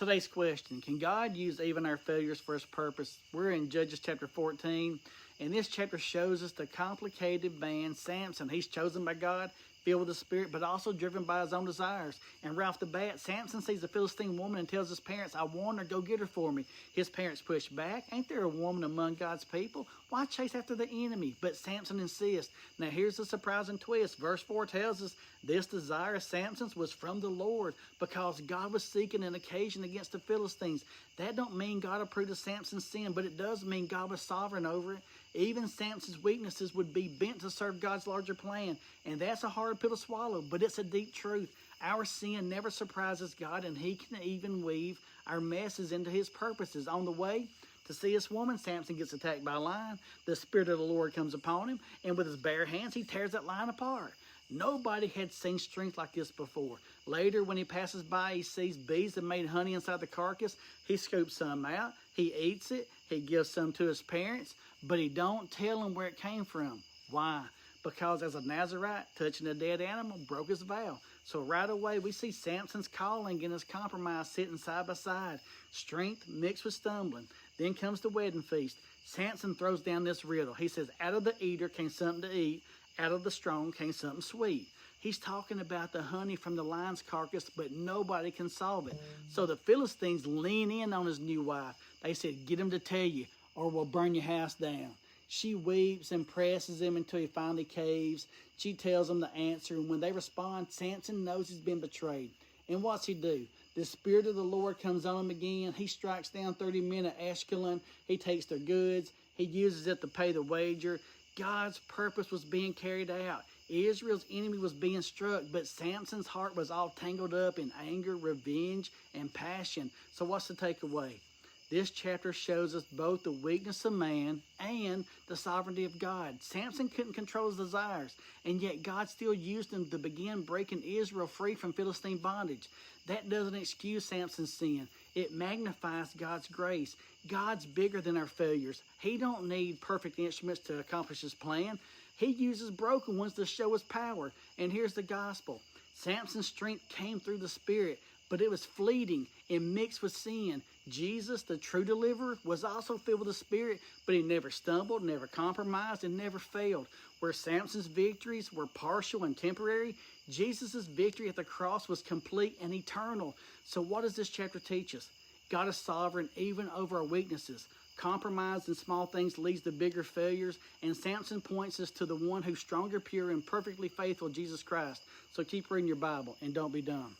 Today's question, can God use even our failures for his purpose? We're in Judges chapter 14, and this chapter shows us the complicated man, Samson. He's chosen by God, filled with the Spirit, but also driven by his own desires. And right off the bat, Samson sees a Philistine woman and tells his parents, I want her, go get her for me. His parents push back. Ain't there a woman among God's people? Why chase after the enemy? But Samson insists. Now here's the surprising twist. Verse 4 tells us this desire of Samson's was from the Lord because God was seeking an occasion against the Philistines. That don't mean God approved of Samson's sin, but it does mean God was sovereign over it. Even Samson's weaknesses would be bent to serve God's larger plan. And that's a hard pill to swallow, but it's a deep truth. Our sin never surprises God, and he can even weave our messes into his purposes. On the way to see this woman, Samson gets attacked by a lion. The Spirit of the Lord comes upon him, and with his bare hands, he tears that lion apart. Nobody had seen strength like this before. Later, when he passes by, he sees bees that made honey inside the carcass. He scoops some out. He eats it. He gives some to his parents, but he don't tell them where it came from. Why? Because as a Nazarite, touching a dead animal broke his vow. So right away, we see Samson's calling and his compromise sitting side by side. Strength mixed with stumbling. Then comes the wedding feast. Samson throws down this riddle. He says, out of the eater came something to eat. Out of the strong came something sweet. He's talking about the honey from the lion's carcass, but nobody can solve it. So the Philistines lean in on his new wife. They said, get him to tell you, or we'll burn your house down. She weeps and presses him until he finally caves. She tells him the answer, and when they respond, Samson knows he's been betrayed. And what's he do? The Spirit of the Lord comes on him again. He strikes down 30 men at Ashkelon. He takes their goods. He uses it to pay the wager. God's purpose was being carried out. Israel's enemy was being struck, but Samson's heart was all tangled up in anger, revenge, and passion. So what's the takeaway? This chapter shows us both the weakness of man and the sovereignty of God. Samson couldn't control his desires, and yet God still used him to begin breaking Israel free from Philistine bondage. That doesn't excuse Samson's sin. It magnifies God's grace. God's bigger than our failures. He don't need perfect instruments to accomplish his plan. He uses broken ones to show his power. And here's the gospel. Samson's strength came through the Spirit, but it was fleeting and mixed with sin. Jesus, the true deliverer, was also filled with the Spirit, but he never stumbled, never compromised, and never failed. Where Samson's victories were partial and temporary, Jesus' victory at the cross was complete and eternal. So what does this chapter teach us? God is sovereign even over our weaknesses. Compromise in small things leads to bigger failures, and Samson points us to the one who's stronger, pure, and perfectly faithful, Jesus Christ. So keep reading your Bible and don't be dumb.